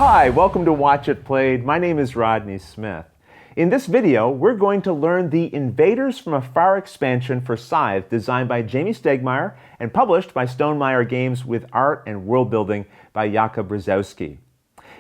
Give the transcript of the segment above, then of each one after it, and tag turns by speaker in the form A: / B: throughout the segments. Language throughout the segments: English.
A: Hi, welcome to Watch It Played. My name is Rodney Smith. In this video, we're going to learn the Invaders From Afar expansion for Scythe, designed by Jamie Stegmaier and published by Stonemaier Games with art and world building by Jakub Brzezowski.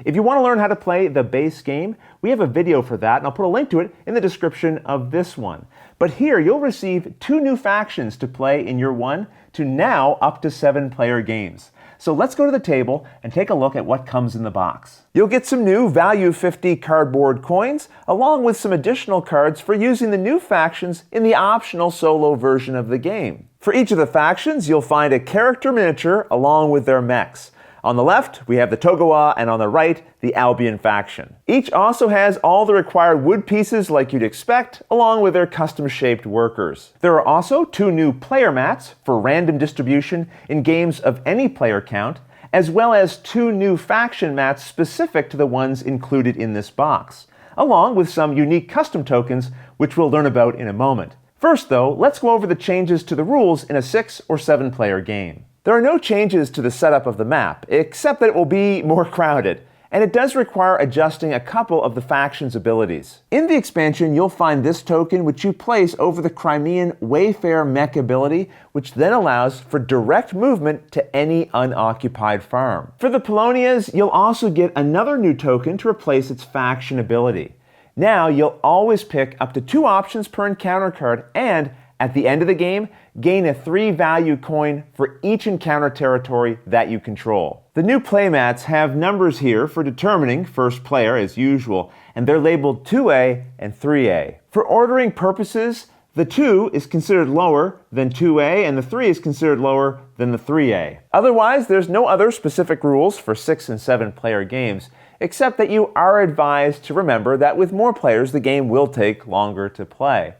A: If you want to learn how to play the base game, we have a video for that, and I'll put a link to it in the description of this one. But here, you'll receive 2 new factions to play in your 1 to now up to 7 player games. So let's go to the table and take a look at what comes in the box. You'll get some new value 50 cardboard coins, along with some additional cards for using the new factions in the optional solo version of the game. For each of the factions, you'll find a character miniature along with their mechs. On the left, we have the Togawa, and on the right, the Albion faction. Each also has all the required wood pieces like you'd expect, along with their custom-shaped workers. There are also 2 new player mats for random distribution in games of any player count, as well as 2 new faction mats specific to the ones included in this box, along with some unique custom tokens, which we'll learn about in a moment. First, though, let's go over the changes to the rules in a 6 or 7 player game. There are no changes to the setup of the map, except that it will be more crowded, and it does require adjusting a couple of the faction's abilities. In the expansion, you'll find this token which you place over the Crimean Wayfarer mech ability, which then allows for direct movement to any unoccupied farm. For the Polonias, you'll also get another new token to replace its faction ability. Now, you'll always pick up to 2 options per encounter card, and at the end of the game, gain a 3 value coin for each encounter territory that you control. The new playmats have numbers here for determining first player as usual, and they're labeled 2A and 3A. For ordering purposes, the 2 is considered lower than 2A, and the 3 is considered lower than the 3A. Otherwise, there's no other specific rules for 6 and 7 player games, except that you are advised to remember that with more players, the game will take longer to play.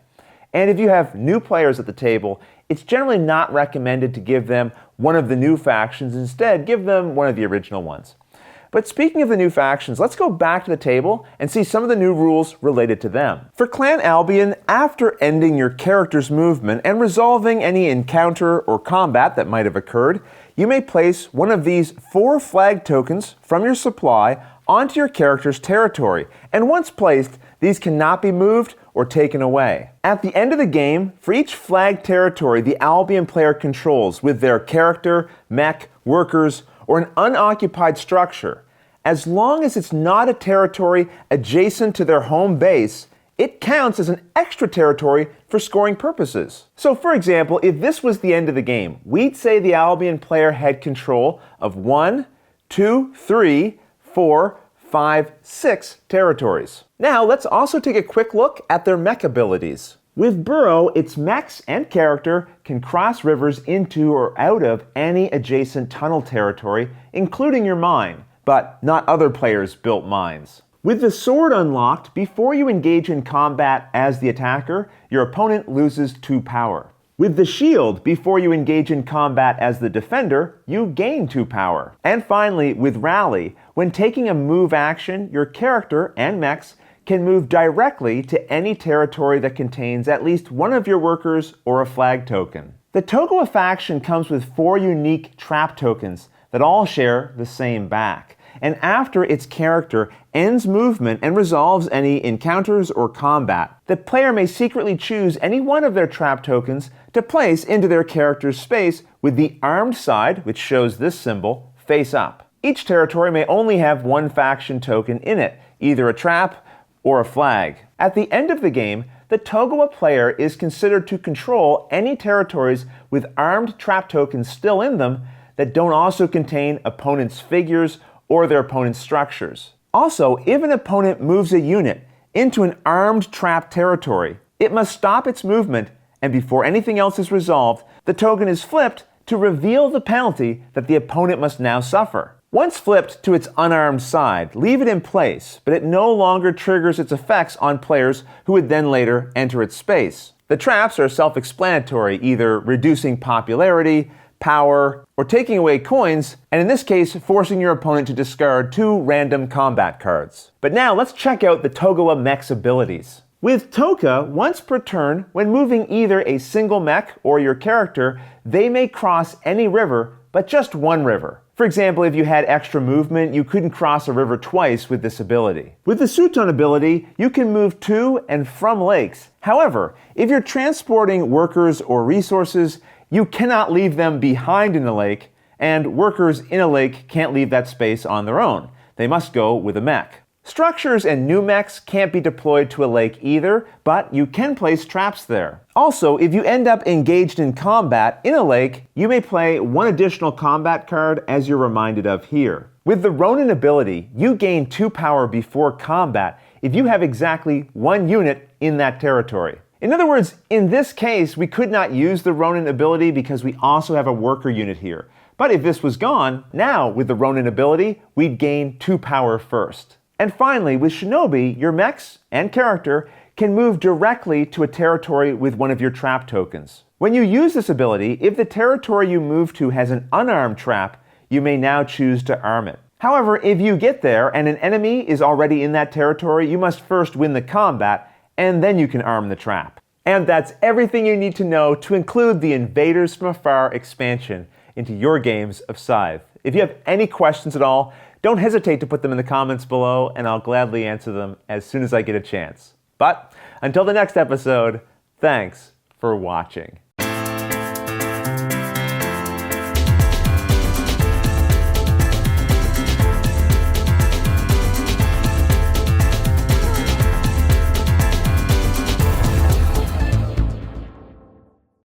A: And if you have new players at the table, it's generally not recommended to give them one of the new factions. Instead, give them one of the original ones. But speaking of the new factions, let's go back to the table and see some of the new rules related to them. For Clan Albion, after ending your character's movement and resolving any encounter or combat that might have occurred, you may place one of these 4 flag tokens from your supply onto your character's territory, and once placed, these cannot be moved or taken away. At the end of the game, for each flag territory the Albion player controls with their character, mech, workers, or an unoccupied structure, as long as it's not a territory adjacent to their home base, it counts as an extra territory for scoring purposes. So for example, if this was the end of the game, we'd say the Albion player had control of 1, 2, 3, 4, 5, 6 territories. Now let's also take a quick look at their mech abilities. With Burrow, its mechs and character can cross rivers into or out of any adjacent tunnel territory, including your mine, but not other players' built mines. With the sword unlocked, before you engage in combat as the attacker, your opponent loses 2 power. With the shield, before you engage in combat as the defender, you gain 2 power. And finally, with Rally, when taking a move action, your character and mechs can move directly to any territory that contains at least one of your workers or a flag token. The Togawa Faction comes with 4 unique trap tokens that all share the same back. And after its character ends movement and resolves any encounters or combat, the player may secretly choose any one of their trap tokens to place into their character's space with the armed side, which shows this symbol, face up. Each territory may only have 1 faction token in it, either a trap or a flag. At the end of the game, the Togawa player is considered to control any territories with armed trap tokens still in them that don't also contain opponents' figures or their opponent's structures. Also, if an opponent moves a unit into an armed trap territory, it must stop its movement, and before anything else is resolved, the token is flipped to reveal the penalty that the opponent must now suffer. Once flipped to its unarmed side, leave it in place, but it no longer triggers its effects on players who would then later enter its space. The traps are self-explanatory, either reducing popularity, power, or taking away coins, and in this case, forcing your opponent to discard 2 random combat cards. But now let's check out the Togawa mech's abilities. With Toka, once per turn, when moving either a single mech or your character, they may cross any river but just one river. For example, if you had extra movement, you couldn't cross a river twice with this ability. With the Suton ability, you can move to and from lakes. However, if you're transporting workers or resources, you cannot leave them behind in a lake, and workers in a lake can't leave that space on their own. They must go with a mech. Structures and new mechs can't be deployed to a lake either, but you can place traps there. Also, if you end up engaged in combat in a lake, you may play one additional combat card as you're reminded of here. With the Ronin ability, you gain 2 power before combat if you have exactly 1 unit in that territory. In other words, in this case, we could not use the Ronin ability because we also have a worker unit here. But if this was gone, now with the Ronin ability, we'd gain 2 power first. And finally, with Shinobi, your mechs and character can move directly to a territory with one of your trap tokens. When you use this ability, if the territory you move to has an unarmed trap, you may now choose to arm it. However, if you get there and an enemy is already in that territory, you must first win the combat, and then you can arm the trap. And that's everything you need to know to include the Invaders From Afar expansion into your games of Scythe. If you have any questions at all, don't hesitate to put them in the comments below, and I'll gladly answer them as soon as I get a chance. But until the next episode, thanks for watching.